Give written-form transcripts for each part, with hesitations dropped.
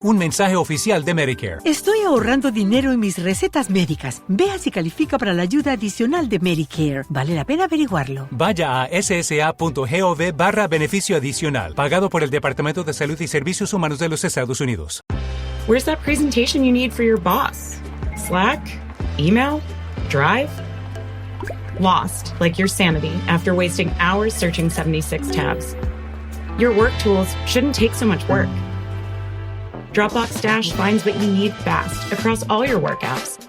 Un mensaje oficial de Medicare. Estoy ahorrando dinero en mis recetas médicas. Vea si califica para la ayuda adicional de Medicare. Vale la pena averiguarlo. Vaya a ssa.gov/beneficio adicional, pagado por el Departamento de Salud y Servicios Humanos de los Estados Unidos. Where's that presentation you need for your boss? Slack? Email? Drive? Lost, like your sanity, after wasting hours searching 76 tabs. Your work tools shouldn't take so much work. Dropbox Dash finds what you need fast across all your work apps,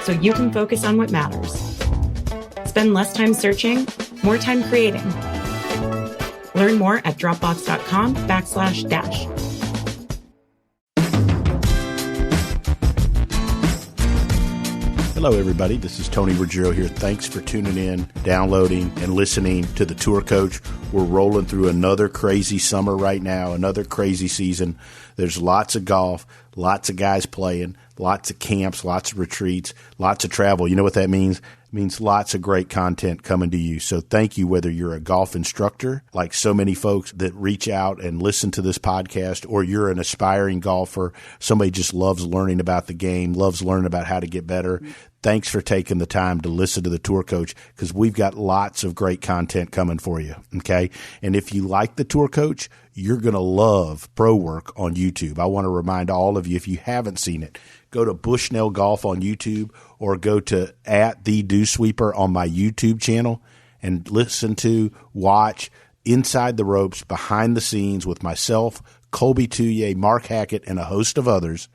so you can focus on what matters. Spend less time searching, more time creating. Learn more at dropbox.com/dash. Hello, everybody. This is Tony Ruggiero here. Thanks for tuning in, downloading, and listening to The Tour Coach. We're rolling through another crazy summer right now, another crazy season. There's lots of golf, lots of guys playing, lots of camps, lots of retreats, lots of travel. You know what that means? It means lots of great content coming to you. So thank you, whether you're a golf instructor, like so many folks that reach out and listen to this podcast, or you're an aspiring golfer, somebody just loves learning about the game, loves learning about how to get better. Thanks for taking the time to listen to The Tour Coach, because we've got lots of great content coming for you, okay? And if you like The Tour Coach, you're going to love Pro Work on YouTube. I want to remind all of you, if you haven't seen it, go to Bushnell Golf on YouTube, or go to @TheDewSweeper on my YouTube channel and listen to, watch Inside the Ropes, behind the scenes with myself, Colby Touye, Mark Hackett, and a host of others.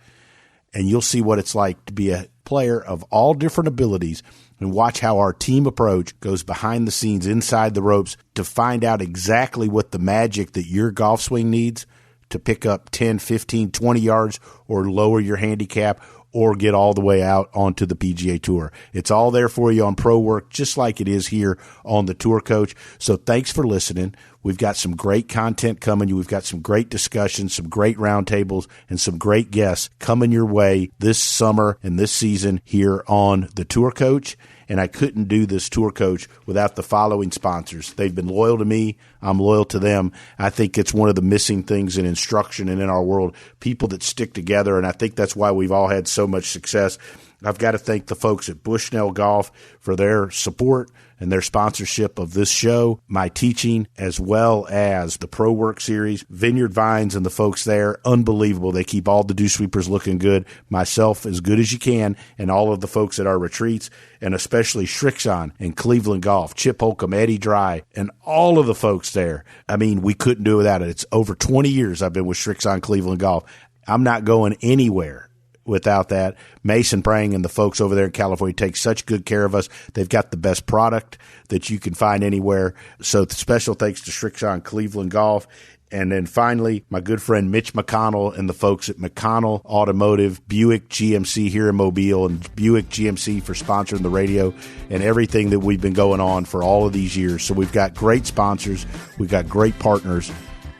And you'll see what it's like to be a player of all different abilities, and watch how our team approach goes behind the scenes, inside the ropes, to find out exactly what the magic that your golf swing needs to pick up 10, 15, 20 yards, or lower your handicap, or get all the way out onto the PGA Tour. It's all there for you on Pro Work, just like it is here on The Tour Coach. So thanks for listening. We've got some great content coming. We've got some great discussions, some great roundtables, and some great guests coming your way this summer and this season here on The Tour Coach. And I couldn't do this Tour Coach without the following sponsors. They've been loyal to me. I'm loyal to them. I think it's one of the missing things in instruction and in our world, people that stick together, and I think that's why we've all had so much success. I've got to thank the folks at Bushnell Golf for their support and their sponsorship of this show, my teaching, as well as the Pro Work series. Vineyard Vines and the folks there, unbelievable. They keep all the dew sweepers looking good, myself as good as you can, and all of the folks at our retreats, and especially Shrixon and Cleveland Golf, Chip Holcomb, Eddie Dry, and all of the folks there. I mean, we couldn't do it without it. It's over 20 years I've been with Shrixon Cleveland Golf. I'm not going anywhere without that. Mason Prang and the folks over there in California take such good care of us. They've got the best product that you can find anywhere. So special thanks to Shrixon Cleveland Golf. And then finally, my good friend Mitch McConnell and the folks at McConnell Automotive, Buick GMC here in Mobile, and Buick GMC for sponsoring the radio and everything that we've been going on for all of these years. So we've got great sponsors. We've got great partners.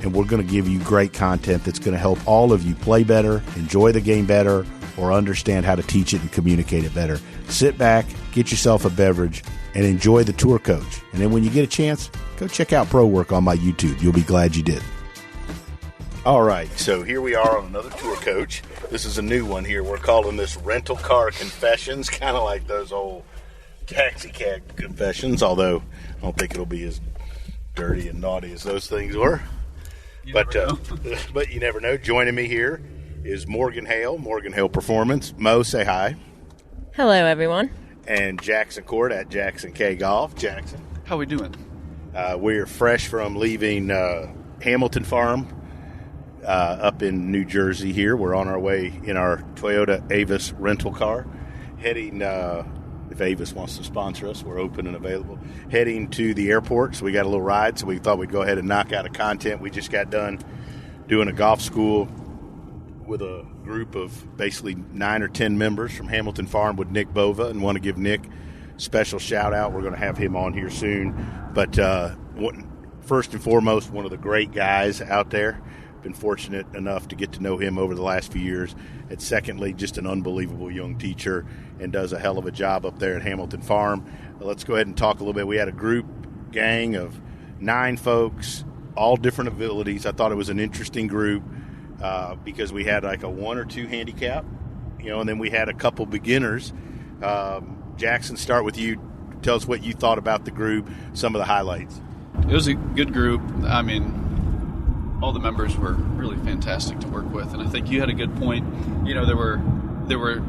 And we're going to give you great content that's going to help all of you play better, enjoy the game better, or understand how to teach it and communicate it better. Sit back, get yourself a beverage, and enjoy The Tour Coach. And then when you get a chance, go check out Pro Work on my YouTube. You'll be glad you did. All right, so here we are on another Tour Coach. This is a new one here. We're calling this Rental Car Confessions, kind of like those old taxi cab confessions, although I don't think it'll be as dirty and naughty as those things were. But you never know. Joining me here is Morgan Hale, Morgan Hale Performance. Mo, say hi. Hello, everyone. And Jackson Koert at Jackson K Golf. Jackson. How we doing? We're fresh from leaving Hamilton Farm up in New Jersey here. We're on our way in our Toyota Avis rental car, heading, if Avis wants to sponsor us, we're open and available, heading to the airport. So we got a little ride, so we thought we'd go ahead and knock out a content. We just got done doing a golf school with a group of basically 9 or 10 members from Hamilton Farm with Nick Bova, and want to give Nick a special shout out. We're going to have him on here soon. But first and foremost, one of the great guys out there. Been fortunate enough to get to know him over the last few years. And secondly, just an unbelievable young teacher and does a hell of a job up there at Hamilton Farm. Let's go ahead and talk a little bit. We had a group gang of 9 folks, all different abilities. I thought it was an interesting group. because we had like a 1 or 2 handicap, and then we had a couple beginners. Jackson, start with you. Tell us what you thought about the group, some of the highlights. It was a good group. I mean, all the members were really fantastic to work with, and I think you had a good point. There were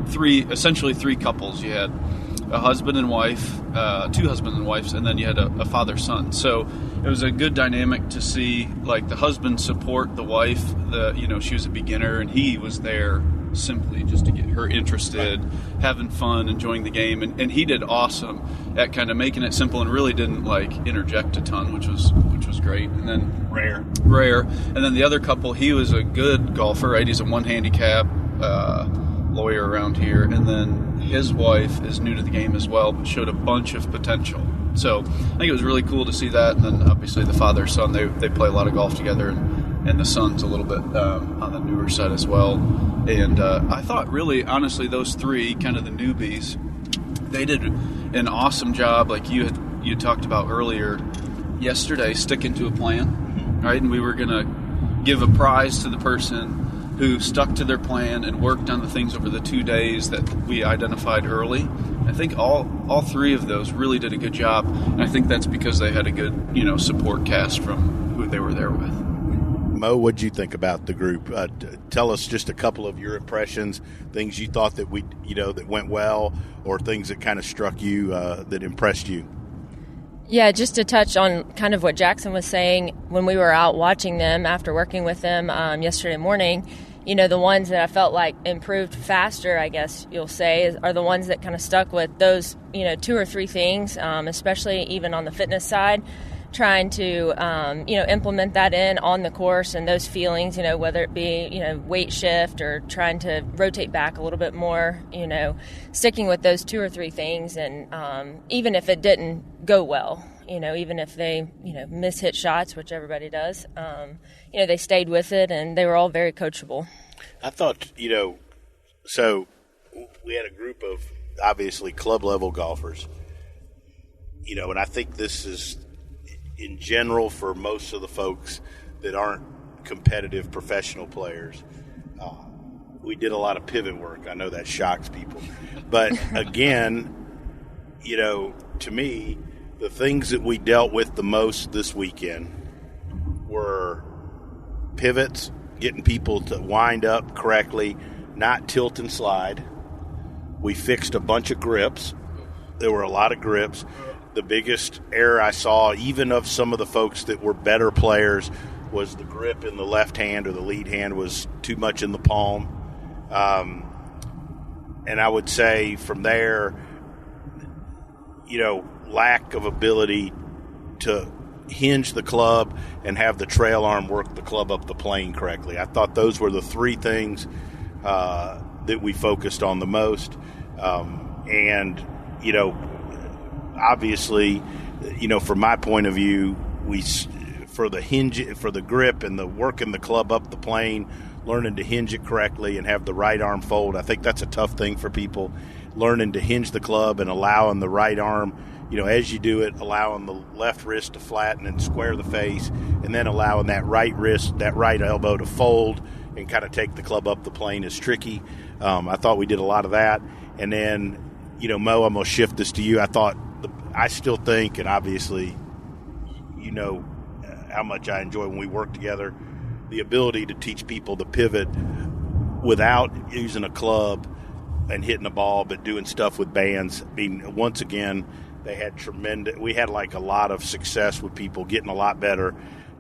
essentially three couples. You had a husband and wife, 2 husbands and wives, and then you had a father-son. So it was a good dynamic to see, like, the husband support the wife. She was a beginner, and he was there simply just to get her interested, having fun, enjoying the game, and he did awesome at kind of making it simple and really didn't interject a ton, which was great. And then rare. And then the other couple, he was a good golfer, right? He's a 1 handicap lawyer around here, and then his wife is new to the game as well, but showed a bunch of potential. So I think it was really cool to see that. And then obviously the father-son, they play a lot of golf together, and the son's a little bit on the newer side as well. And I thought really, honestly, those 3, kind of the newbies, they did an awesome job, like you talked about earlier yesterday, sticking to a plan, right? And we were going to give a prize to the person who stuck to their plan and worked on the things over the 2 days that we identified early. I think all 3 of those really did a good job, and I think that's because they had a good support cast from who they were there with. Mo, what'd you think about the group? Tell us just a couple of your impressions, things you thought that that went well, or things that kind of struck you that impressed you. Yeah, just to touch on kind of what Jackson was saying when we were out watching them after working with them yesterday morning, the ones that I felt like improved faster, I guess you'll say, are the ones that kind of stuck with those, 2 or 3 things, especially even on the fitness side, trying to, implement that in on the course and those feelings, whether it be, weight shift or trying to rotate back a little bit more, sticking with those 2 or 3 things. And even if it didn't go well, even if they, miss-hit shots, which everybody does, they stayed with it, and they were all very coachable. I thought, so we had a group of obviously club-level golfers, and I think this is in general for most of the folks that aren't competitive professional players. We did a lot of pivot work. I know that shocks people. But again, to me, the things that we dealt with the most this weekend were pivots, getting people to wind up correctly, not tilt and slide. We fixed a bunch of grips. There were a lot of grips. The biggest error I saw, even of some of the folks that were better players, was the grip in the left hand or the lead hand was too much in the palm. And I would say from there, lack of ability to hinge the club and have the trail arm work the club up the plane correctly. I thought those were the 3 things that we focused on the most. Obviously, from my point of view, for the grip and the working the club up the plane, learning to hinge it correctly and have the right arm fold. I think that's a tough thing for people, learning to hinge the club and allowing the right arm, as you do it, allowing the left wrist to flatten and square the face, and then allowing that right wrist, that right elbow to fold and kind of take the club up the plane is tricky. I thought we did a lot of that. And then, Mo, I'm going to shift this to you. I still think, and obviously, how much I enjoy when we work together, the ability to teach people to pivot without using a club and hitting a ball, but doing stuff with bands. I mean, once again, we had a lot of success with people getting a lot better.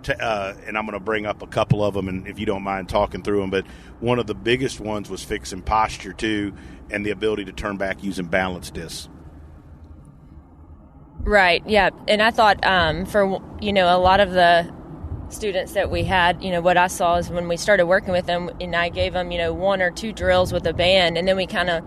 And I'm going to bring up a couple of them, and if you don't mind talking through them, but one of the biggest ones was fixing posture too, and the ability to turn back using balance discs. Right, yeah. And I thought for, a lot of the students that we had, what I saw is when we started working with them, and I gave them, 1 or 2 drills with a band, and then we kind of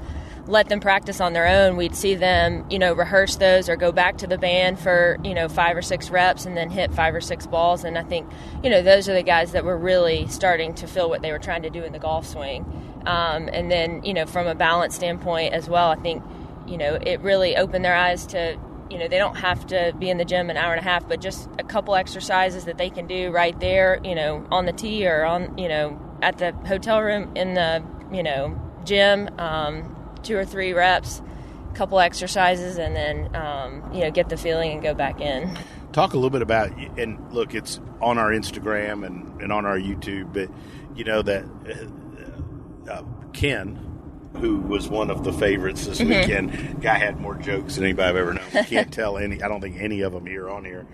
let them practice on their own. We'd see them, rehearse those or go back to the band for, 5 or 6 reps and then hit 5 or 6 balls. And I think, those are the guys that were really starting to feel what they were trying to do in the golf swing. And then, from a balance standpoint as well, I think, it really opened their eyes to, they don't have to be in the gym an hour and a half, but just a couple exercises that they can do right there, on the tee or on, at the hotel room, in the, gym, 2 or 3 reps, a couple exercises, and then, get the feeling and go back in. Talk a little bit about, and look, it's on our Instagram and on our YouTube, but that Ken, who was one of the favorites this weekend, guy had more jokes than anybody I've ever known. You can't tell any. I don't think any of them on here.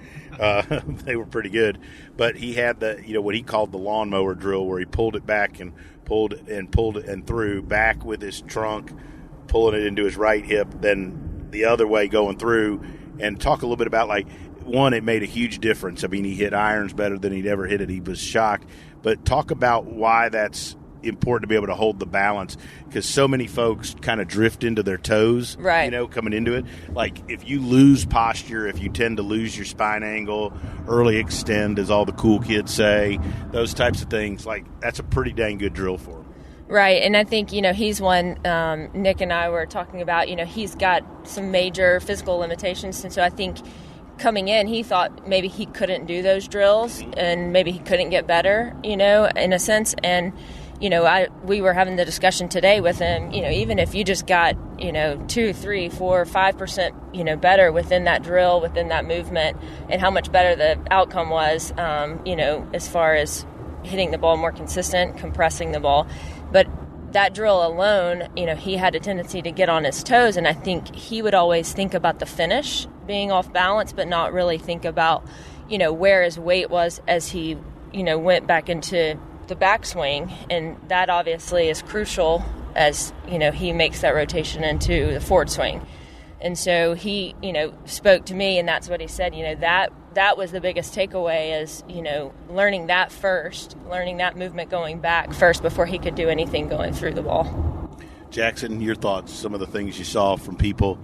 They were pretty good, but he had the what he called the lawnmower drill, where he pulled it back and pulled it and through back with his trunk, pulling it into his right hip, then the other way going through. And talk a little bit about, like, one, it made a huge difference. I mean, he hit irons better than he'd ever hit it. He was shocked. But talk about why that's important to be able to hold the balance, because so many folks kind of drift into their toes, right? Coming into it. Like, if you lose posture, if you tend to lose your spine angle, early extend, as all the cool kids say, those types of things, like, that's a pretty dang good drill for him. Right, and I think, he's one, Nick and I were talking about, he's got some major physical limitations, and so I think coming in, he thought maybe he couldn't do those drills, and maybe he couldn't get better, in a sense, and we were having the discussion today with him, even if you just got, 2, 3, 4, 5%, better within that drill, within that movement, and how much better the outcome was, as far as hitting the ball more consistent, compressing the ball. But that drill alone, he had a tendency to get on his toes, and I think he would always think about the finish being off balance, but not really think about, where his weight was as he, went back into the backswing, and that obviously is crucial as he makes that rotation into the forward swing. And so he spoke to me, and that's what he said, that was the biggest takeaway, is learning that first, learning that movement going back first before he could do anything going through the ball. Jackson, your thoughts, some of the things you saw from people.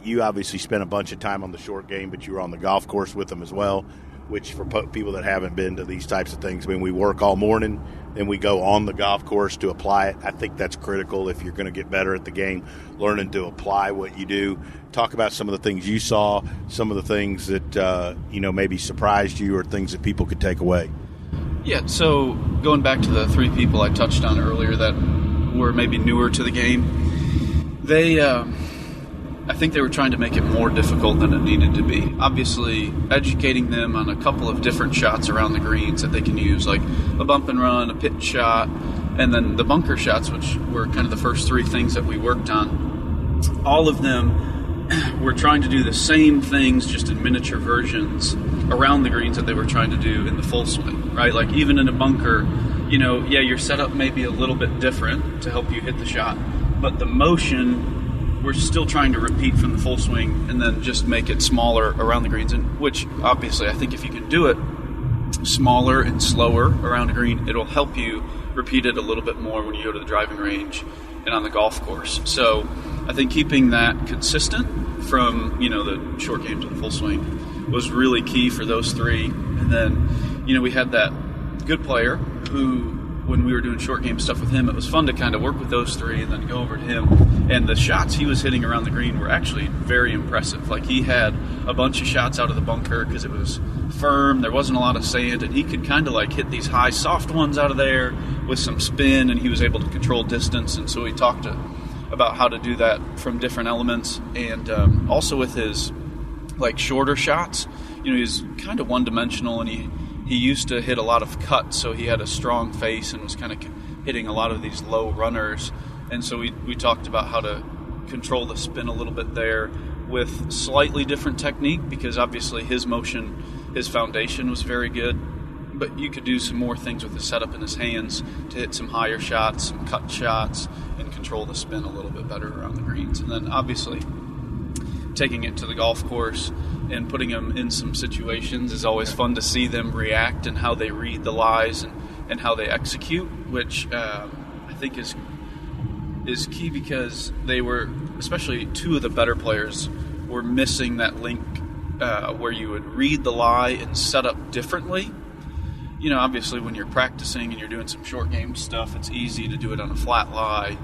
You obviously spent a bunch of time on the short game, but you were on the golf course with them as well, which for people that haven't been to these types of things, I mean, we work all morning, then we go on the golf course to apply it. I think that's critical if you're going to get better at the game, learning to apply what you do. Talk about some of the things you saw, some of the things that, maybe surprised you, or things that people could take away. Yeah, so going back to the 3 people I touched on earlier that were maybe newer to the game, I think they were trying to make it more difficult than it needed to be. Obviously, educating them on a couple of different shots around the greens that they can use, like a bump and run, a pitch shot, and then the bunker shots, which were kind of the first 3 things that we worked on. All of them were trying to do the same things, just in miniature versions around the greens that they were trying to do in the full swing, right? Like, even in a bunker, your setup may be a little bit different to help you hit the shot, but the motion, we're still trying to repeat from the full swing and then just make it smaller around the greens, and which obviously I think if you can do it smaller and slower around a green, it'll help you repeat it a little bit more when you go to the driving range and on the golf course. So I think keeping that consistent from, the short game to the full swing was really key for those 3. And then, we had that good player who, when we were doing short game stuff with him, it was fun to kind of work with those 3 and then go over to him. And the shots he was hitting around the green were actually very impressive. Like, he had a bunch of shots out of the bunker because it was firm, there wasn't a lot of sand, and he could kind of like hit these high, soft ones out of there with some spin, and he was able to control distance. And so we talked about how to do that from different elements. And also with his, like, shorter shots, he's kind of one-dimensional, and he used to hit a lot of cuts, so he had a strong face and was kind of hitting a lot of these low runners. And so we talked about how to control the spin a little bit there with slightly different technique, because obviously his motion, his foundation was very good, but you could do some more things with the setup in his hands to hit some higher shots, some cut shots, and control the spin a little bit better around the greens. And then obviously taking it to the golf course and putting them in some situations is always fun to see them react and how they read the lies and how they execute, which I think is key, because they were, especially 2 of the better players, were missing that link where you would read the lie and set up differently. Obviously when you're practicing and you're doing some short game stuff, it's easy to do it on a flat lie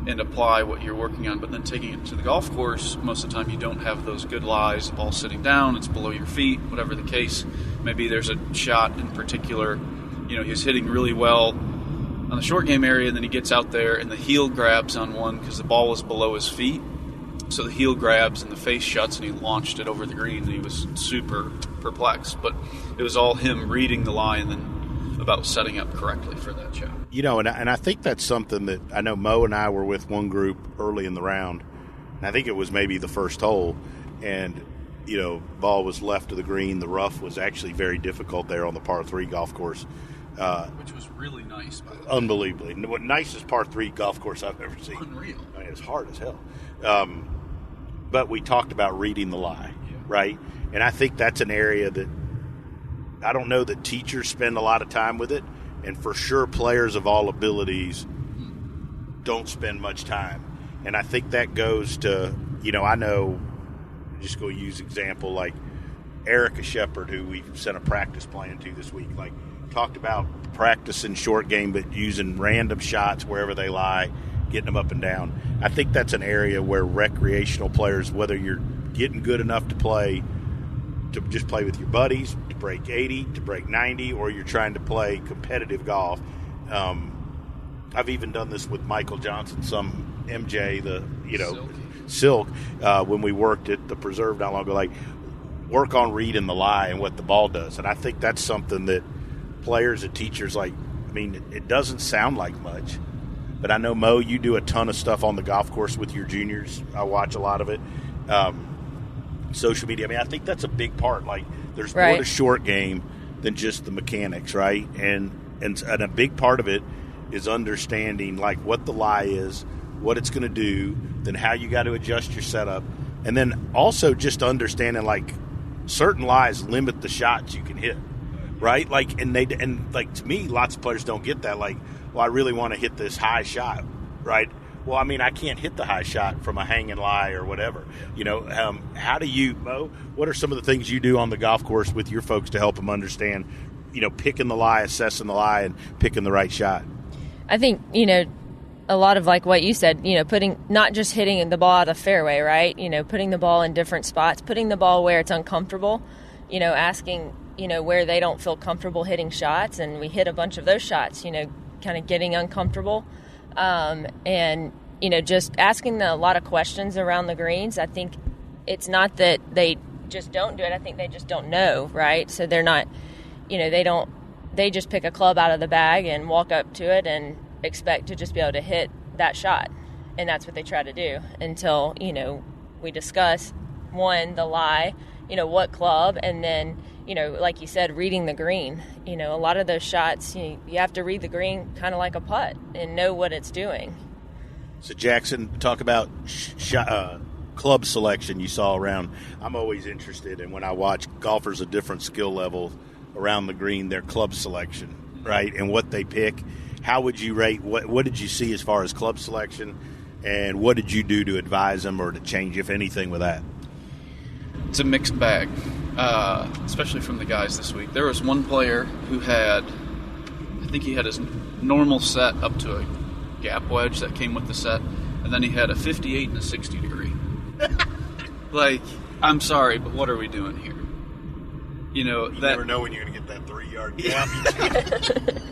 and apply what you're working on. But then taking it to the golf course, most of the time you don't have those good lies. The ball's sitting down, it's below your feet, whatever the case. Maybe there's a shot in particular, he's hitting really well on the short game area, and then he gets out there and the heel grabs on one because the ball was below his feet. So the heel grabs and the face shuts, and he launched it over the green, and he was super perplexed. But it was all him reading the lie and then about setting up correctly for that shot. You know, and I think that's something that I know Mo and I were with one group early in the round, and I think it was maybe the first hole, and, you know, ball was left of the green. The rough was actually very difficult there on the par 3 golf course. Which was really nice, by the way. Unbelievably. What nicest par 3 golf course I've ever seen. Unreal. I mean, it's hard as hell. But we talked about reading the lie, right? And I think that's an area that I don't know that teachers spend a lot of time with it, and for sure players of all abilities don't spend much time. And I think that goes to, you know, I know, just go use example like Erica Shepard, who we sent a practice plan to this week, like talked about practicing short game but using random shots wherever they lie, getting them up and down. I think that's an area where recreational players, whether you're getting good enough to play, to just play with your buddies, to break 80, to break 90, or you're trying to play competitive golf. I've even done this with Michael Johnson, some MJ, the, you know, Silk, when we worked at the Preserve not long ago, like work on reading the lie and what the ball does. And I think that's something that players and teachers, like, I mean, it doesn't sound like much, but I know, Mo, you do a ton of stuff on the golf course with your juniors. I watch a lot of it. Social media. I mean, I think that's a big part. Like, there's more to short game than just the mechanics, right? And a big part of it is understanding, like, what the lie is, what it's going to do, then how you got to adjust your setup, and then also just understanding, like, certain lies limit the shots you can hit, right? Like, and like, to me, lots of players don't get that. Like, well, I really want to hit this high shot, right? Well, I mean, I can't hit the high shot from a hanging lie or whatever. You know, how do you, Mo, what are some of the things you do on the golf course with your folks to help them understand, you know, picking the lie, assessing the lie, and picking the right shot? I think, you know, a lot of like what you said, you know, not just hitting the ball out of the fairway, right? You know, putting the ball in different spots, putting the ball where it's uncomfortable, you know, asking, you know, where they don't feel comfortable hitting shots. And we hit a bunch of those shots, you know, kind of getting uncomfortable. And, you know, just asking a lot of questions around the greens. I think it's not that they just don't do it. I think they just don't know, right? So they're not, you know, they just pick a club out of the bag and walk up to it and expect to just be able to hit that shot. And that's what they try to do until, you know, we discuss, one, the lie, you know, what club, and then, you know, like you said, reading the green. You know, a lot of those shots, you have to read the green kind of like a putt and know what it's doing. So, Jackson, talk about club selection you saw around. I'm always interested in, when I watch golfers of different skill levels around the green, their club selection, right, and what they pick. How would you rate? What did you see as far as club selection, and what did you do to advise them or to change, if anything, with that? It's a mixed bag, especially from the guys this week. There was one player who had, I think he had his normal set up to a gap wedge that came with the set, and then he had a 58 and a 60 degree. Like, I'm sorry, but what are we doing here? You know, you never know when you're going to get that 3-yard gap.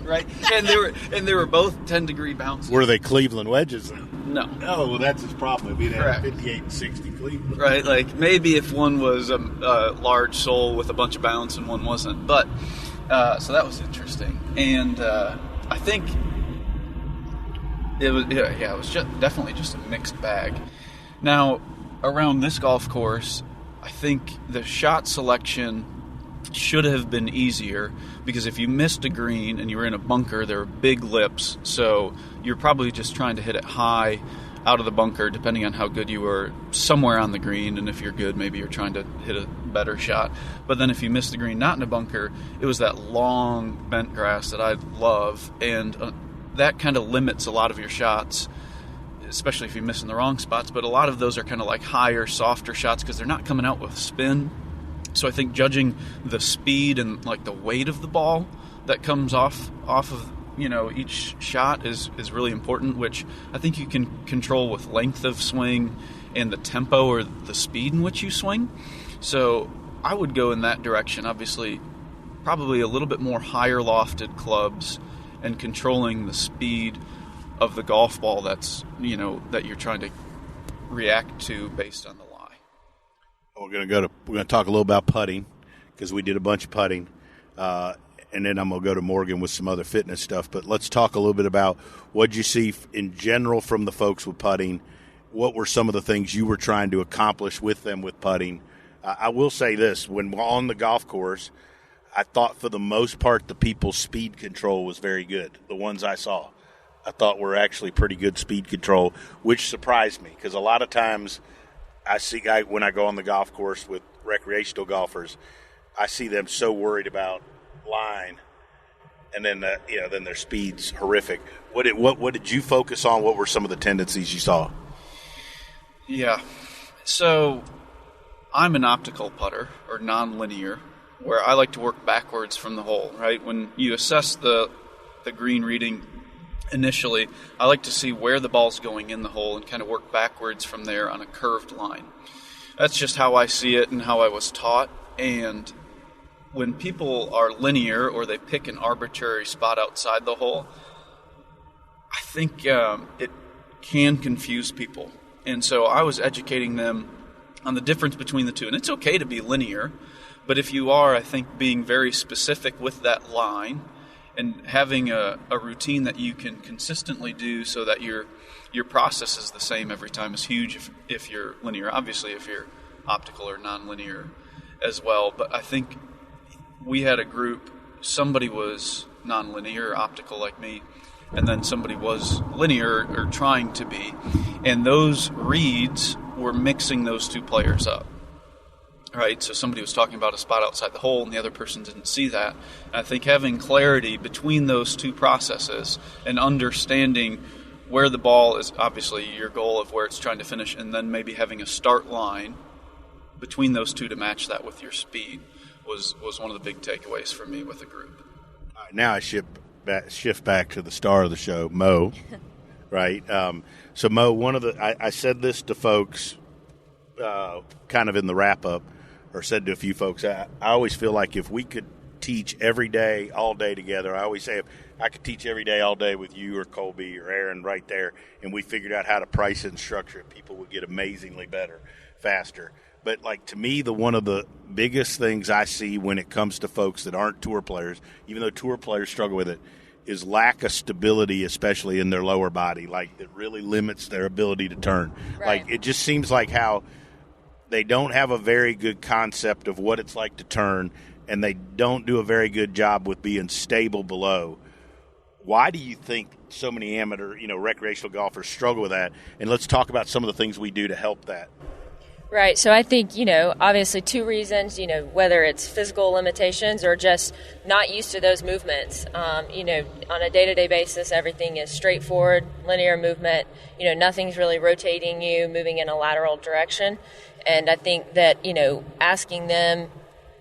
Right? And they were both 10-degree bounces. Were they Cleveland wedges? No. Oh, well, that's his problem. If he'd had 58 and 60 Cleveland. Right, like maybe if one was a large sole with a bunch of bounce and one wasn't. But, so that was interesting. And I think it was just definitely just a mixed bag. Now, around this golf course, I think the shot selection should have been easier, because if you missed a green and you were in a bunker, there were big lips, so you're probably just trying to hit it high out of the bunker, depending on how good you were somewhere on the green, and if you're good, maybe you're trying to hit a better shot. But then if you missed the green not in a bunker, it was that long bent grass that I love, and that kind of limits a lot of your shots, especially if you miss in the wrong spots. But a lot of those are kind of like higher, softer shots because they're not coming out with spin. So I think judging the speed and like the weight of the ball that comes off of, you know, each shot is really important, which I think you can control with length of swing and the tempo or the speed in which you swing. So I would go in that direction. Obviously, probably a little bit more higher lofted clubs and controlling the speed of the golf ball that you're trying to react to based on the lie. We're going to talk a little about putting because we did a bunch of putting, and then I'm going to go to Morgan with some other fitness stuff. But let's talk a little bit about what you see in general from the folks with putting. What were some of the things you were trying to accomplish with them with putting? I will say this, when on the golf course, I thought for the most part the people's speed control was very good. The ones I saw, I thought were actually pretty good speed control, which surprised me because a lot of times I see when I go on the golf course with recreational golfers, I see them so worried about line, and then then their speed's horrific. What did you focus on? What were some of the tendencies you saw? Yeah, so I'm an optical putter or non-linear, where I like to work backwards from the hole. Right, when you assess the green reading initially, I like to see where the ball's going in the hole and kind of work backwards from there on a curved line. That's just how I see it and how I was taught. And when people are linear or they pick an arbitrary spot outside the hole, I think it can confuse people. And so I was educating them on the difference between the two. And it's okay to be linear, but if you are, I think, being very specific with that line and having a routine that you can consistently do so that your process is the same every time is huge if you're linear. Obviously, if you're optical or non-linear as well. But I think we had a group, somebody was non-linear or optical like me, and then somebody was linear or trying to be. And those reads were mixing those two players up. Right, so somebody was talking about a spot outside the hole and the other person didn't see that. And I think having clarity between those two processes and understanding where the ball is, obviously your goal of where it's trying to finish, and then maybe having a start line between those two to match that with your speed was one of the big takeaways for me with the group. All right, now I shift back to the star of the show, Mo. Right, so Mo, I said this to folks kind of in the wrap-up, or said to a few folks, I always feel like if we could teach every day, all day together, I always say if I could teach every day, all day with you or Colby or Aaron right there, and we figured out how to price it and structure it, people would get amazingly better, faster. But, like, to me, one of the biggest things I see when it comes to folks that aren't tour players, even though tour players struggle with it, is lack of stability, especially in their lower body, like that really limits their ability to turn. Right. Like, it just seems like how they don't have a very good concept of what it's like to turn, and they don't do a very good job with being stable below. Why do you think so many amateur, recreational golfers struggle with that? And let's talk about some of the things we do to help that. Right. So I think, obviously two reasons, whether it's physical limitations or just not used to those movements. On a day-to-day basis, everything is straightforward, linear movement. Nothing's really rotating you, moving in a lateral direction. And I think that, asking them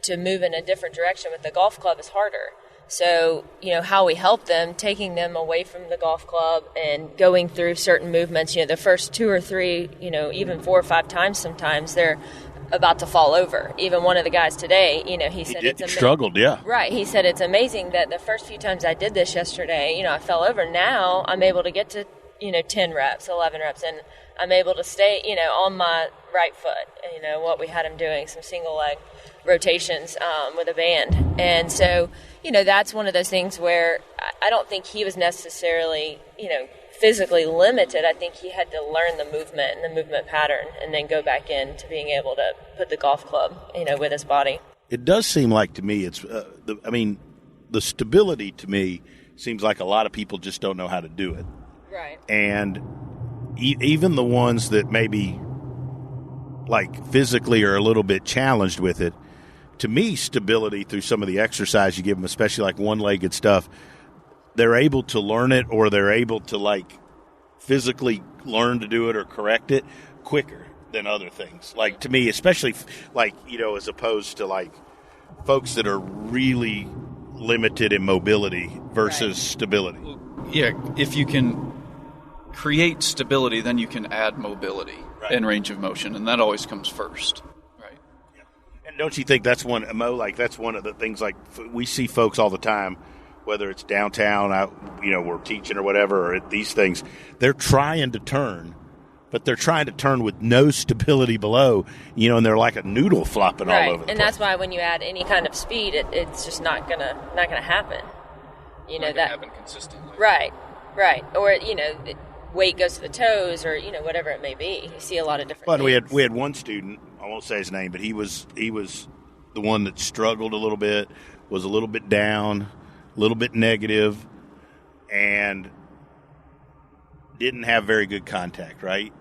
to move in a different direction with the golf club is harder. So, how we help them, taking them away from the golf club and going through certain movements, the first 2 or 3, even 4 or 5 times sometimes, they're about to fall over. Even one of the guys today, he said he struggled, yeah. Right. He said it's amazing that the first few times I did this yesterday, I fell over. Now I'm able to get to, 10 reps, 11 reps, and I'm able to stay, on my right foot, what we had him doing, some single leg rotations with a band. And so, that's one of those things where I don't think he was necessarily, physically limited. I think he had to learn the movement and the movement pattern and then go back into being able to put the golf club, with his body. It does seem like to me it's, the stability to me seems like a lot of people just don't know how to do it. Right. And even the ones that maybe like physically are a little bit challenged with it, to me, stability through some of the exercise you give them, especially like one-legged stuff, they're able to learn it, or they're able to like physically learn to do it or correct it quicker than other things. Like to me, especially like, as opposed to like folks that are really limited in mobility versus stability. Yeah, if you can create stability, then you can add mobility and range of motion, and that always comes first. Right. Yeah. And don't you think that's one of the things, like we see folks all the time whether it's downtown, we're teaching or whatever, or at these things, they're trying to turn, but they're trying to turn with no stability below, and they're like a noodle flopping all over the place. And that's why when you add any kind of speed, it's just not gonna happen. Not gonna happen consistently. Right. Or weight goes to the toes, or whatever it may be. You see a lot of different. But things. we had one student. I won't say his name, but he was the one that struggled a little bit, was a little bit down, a little bit negative, and didn't have very good contact, right?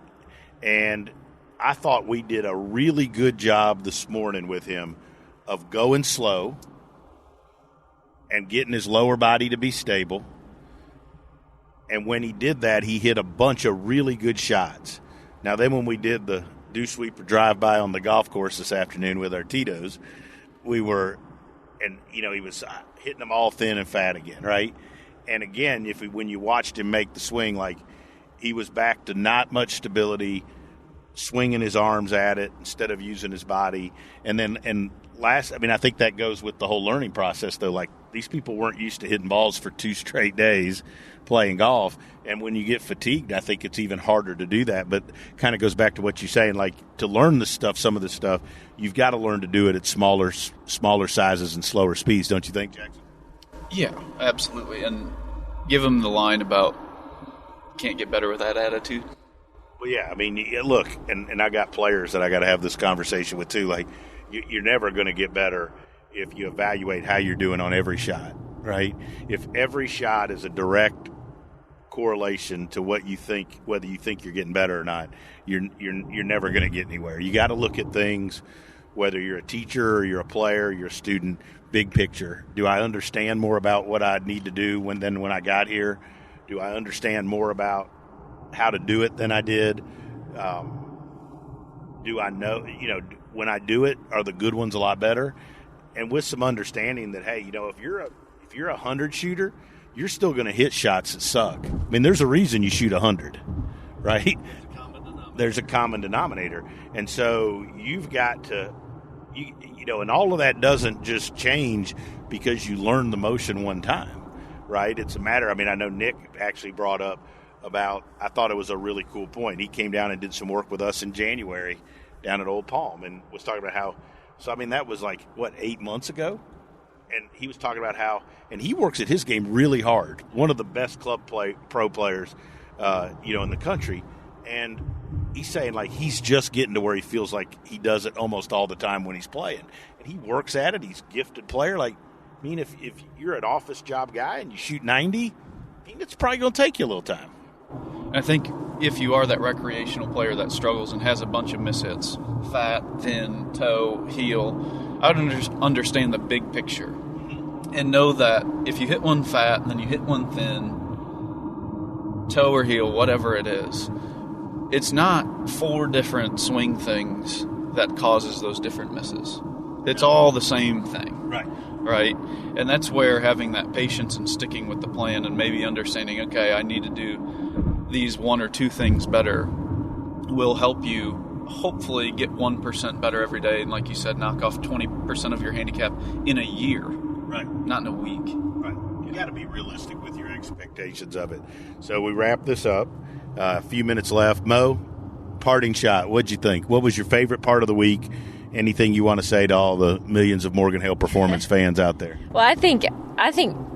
And I thought we did a really good job this morning with him of going slow and getting his lower body to be stable. And when he did that, he hit a bunch of really good shots. Now, then when we did the dew sweeper drive-by on the golf course this afternoon with our Tito's, he was hitting them all thin and fat again, right? And again, when you watched him make the swing, like he was back to not much stability, swinging his arms at it instead of using his body. I think that goes with the whole learning process, though. Like, these people weren't used to hitting balls for 2 straight days playing golf. And when you get fatigued, I think it's even harder to do that. But kind of goes back to what you're saying, like, to learn some of this stuff, you've got to learn to do it at smaller sizes and slower speeds, don't you think, Jackson? Yeah, absolutely. And give them the line about can't get better with that attitude. Well, yeah, I mean, look, and I got players that I got to have this conversation with too. Like, you're never going to get better if you evaluate how you're doing on every shot, right? If every shot is a direct correlation to whether you think you're getting better or not, you're never going to get anywhere. You got to look at things, whether you're a teacher or you're a player, you're a student, big picture. Do I understand more about what I need to do than when I got here? Do I understand more about how to do it than I did? Do I know, when I do it, are the good ones a lot better? And with some understanding that, hey, if you're a 100 shooter, you're still going to hit shots that suck. I mean, there's a reason you shoot 100, right? There's a common denominator. And so you've got to, and all of that doesn't just change because you learn the motion one time, right? It's a matter, I know Nick actually brought up about, I thought it was a really cool point. He came down and did some work with us in January down at Old Palm and was talking about how, that was 8 months ago? And he was talking about how, and he works at his game really hard, one of the best pro players, in the country. And he's saying, he's just getting to where he feels like he does it almost all the time when he's playing. And he works at it. He's a gifted player. If you're an office job guy and you shoot 90, it's probably going to take you a little time. I think if you are that recreational player that struggles and has a bunch of mishits, fat, thin, toe, heel, I would understand the big picture and know that if you hit one fat and then you hit one thin, toe or heel, whatever it is, it's not 4 different swing things that causes those different misses. It's all the same thing. Right? And that's where having that patience and sticking with the plan and maybe understanding, okay, I need to do these 1 or 2 things better will help you hopefully get 1% better every day. And like you said, knock off 20% of your handicap in a year. Right. Not in a week. Right. You got to be realistic with your expectations of it. So we wrap this up. A few minutes left. Mo, parting shot. What'd you think? What was your favorite part of the week? Anything you want to say to all the millions of Morgan Hale Performance fans out there? Well, I think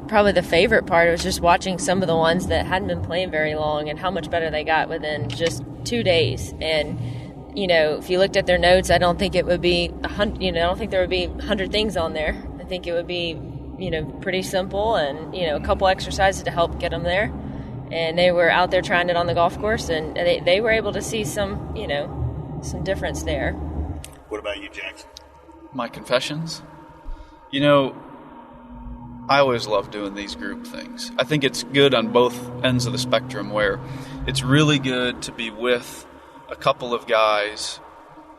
probably the favorite part was just watching some of the ones that hadn't been playing very long and how much better they got within just 2 days. And if you looked at their notes, I don't think it would be 100. I don't think there would be 100 things on there. I think it would be pretty simple and a couple exercises to help get them there. And they were out there trying it on the golf course, and they were able to see some difference there. What about you, Jackson? My confessions? I always love doing these group things. I think it's good on both ends of the spectrum where it's really good to be with a couple of guys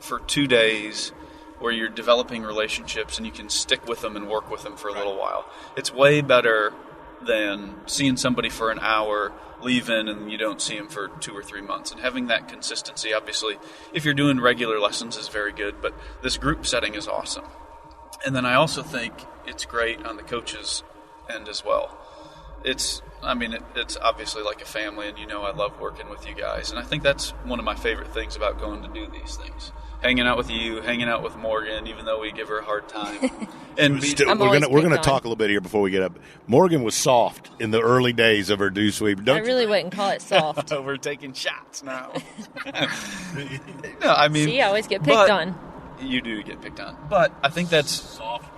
for 2 days where you're developing relationships and you can stick with them and work with them for a little while. It's way better than seeing somebody for an hour, leaving, and you don't see them for 2 or 3 months. And having that consistency, obviously, if you're doing regular lessons is very good, but this group setting is awesome. And then I also think it's great on the coaches' end as well. it's obviously like a family, and I love working with you guys. And I think that's one of my favorite things about going to do these things. Hanging out with you, hanging out with Morgan, even though we give her a hard time. And we're gonna talk a little bit here before we get up. Morgan was soft in the early days of her dew sweep. I really wouldn't call it soft. We're taking shots now. No, I mean, see, I always get picked on. You do get picked on, but I think that's soft.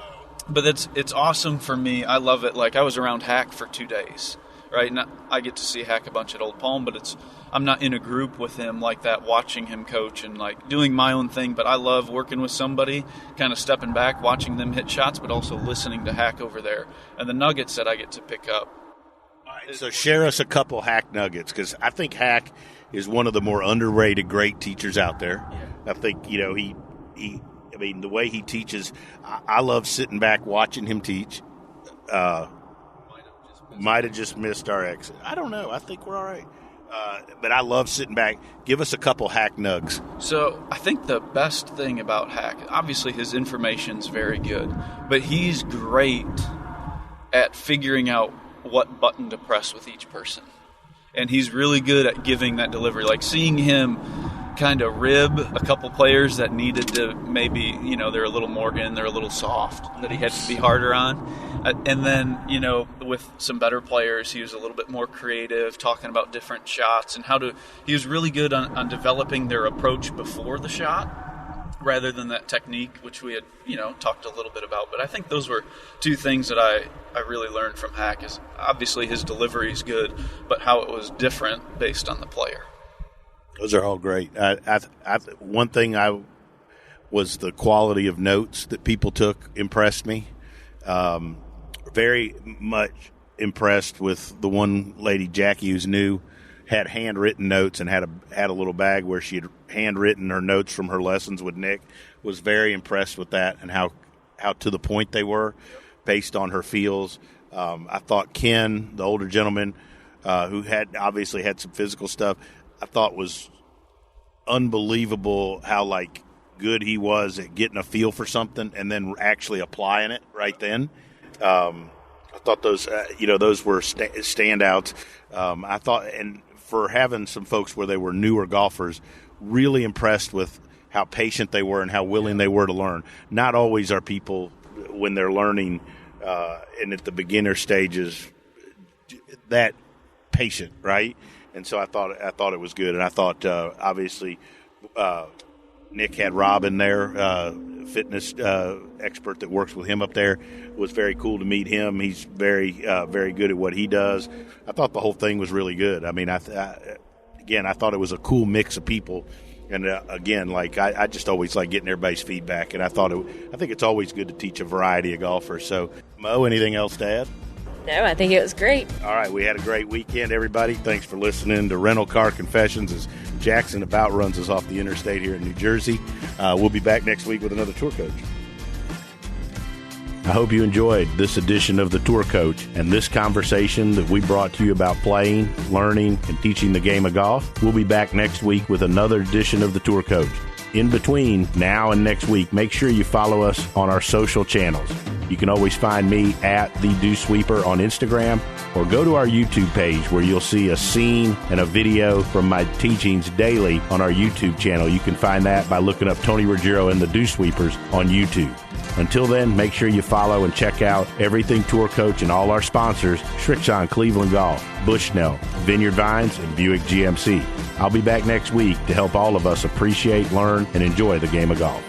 But it's awesome for me. I love it. Like, I was around Hack for 2 days, right? And I get to see Hack a bunch at Old Palm, but I'm not in a group with him like that, watching him coach and like doing my own thing. But I love working with somebody, kind of stepping back, watching them hit shots, but also listening to Hack over there and the nuggets that I get to pick up. All right, so share us a couple Hack nuggets, because I think Hack is one of the more underrated great teachers out there. Yeah. I think the way he teaches, I love sitting back watching him teach. Might have just missed our exit. I don't know. I think we're all right. But I love sitting back. Give us a couple Hack nugs. So I think the best thing about Hack, obviously his information's very good, but he's great at figuring out what button to press with each person. And he's really good at giving that delivery. Like, seeing him kind of rib a couple players that needed to maybe, they're a little Morgan, they're a little soft, that he had to be harder on. And then, with some better players, he was a little bit more creative, talking about different shots and he was really good on developing their approach before the shot rather than that technique, which we had, talked a little bit about. But I think those were two things that I really learned from Hack. Is obviously his delivery is good, but how it was different based on the player. Those are all great. One thing was the quality of notes that people took impressed me. Very much impressed with the one lady, Jackie, who's new, had handwritten notes and had a little bag where she had handwritten her notes from her lessons with Nick. Was very impressed with that and how to the point they were based on her feels. I thought Ken, the older gentleman, who had obviously had some physical stuff, I thought was unbelievable how good he was at getting a feel for something and then actually applying it right then. I thought those were standouts. I thought, and for having some folks where they were newer golfers, really impressed with how patient they were and how willing they were to learn. Not always are people, when they're learning and at the beginner stages, that patient, right? And so I thought it was good, and I thought obviously Nick had Rob in there, fitness expert that works with him up there. It was very cool to meet him. He's very very good at what he does. I thought the whole thing was really good. I mean, I thought it was a cool mix of people, and I just always like getting everybody's feedback, and I think it's always good to teach a variety of golfers. So, Mo, anything else to add? No, I think it was great. All right, we had a great weekend, everybody. Thanks for listening to Rental Car Confessions as Jackson about runs us off the interstate here in New Jersey. We'll be back next week with another Tour Coach. I hope you enjoyed this edition of the Tour Coach and this conversation that we brought to you about playing, learning, and teaching the game of golf. We'll be back next week with another edition of the Tour Coach. In between now and next week, make sure you follow us on our social channels. You can always find me at The Dew Sweeper on Instagram, or go to our YouTube page where you'll see a scene and a video from my teachings daily on our YouTube channel. You can find that by looking up Tony Ruggiero and the Dew Sweepers on YouTube. Until then, make sure you follow and check out everything Tour Coach and all our sponsors, Srixon Cleveland Golf, Bushnell, Vineyard Vines, and Buick GMC. I'll be back next week to help all of us appreciate, learn, and enjoy the game of golf.